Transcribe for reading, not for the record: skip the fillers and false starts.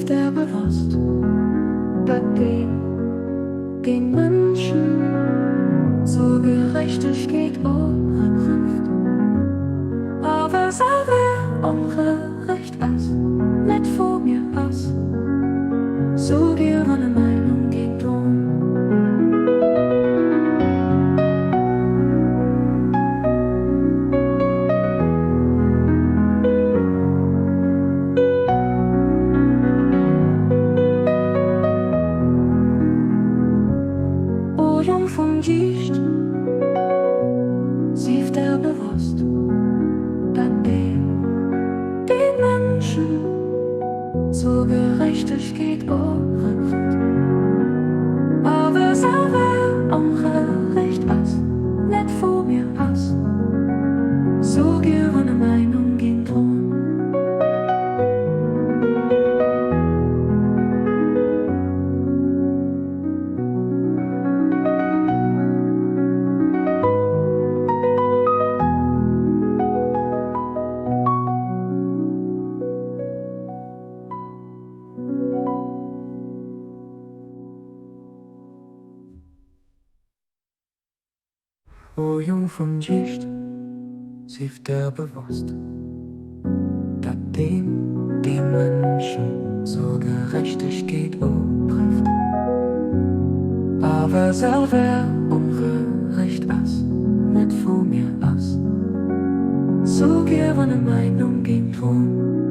sich der bewusst, dass den Menschen zur Gerechtigkeit ruft. Aber selber ungerecht was, nicht vor mir was, so dir meine Meinung geht um. Jung vom Gicht, sie der bewusst, dass den Menschen zur Gerechtigkeit ruft. Aber selber ungerecht was, nicht vor mir was, so gerne Meinung geht drum. O Jung vom Gicht, sie der bewusst, dass die Menschen zur Gerechtigkeit trifft. Aber selber ungerecht was, nicht vor mir was, so gerne Meinung geht drum.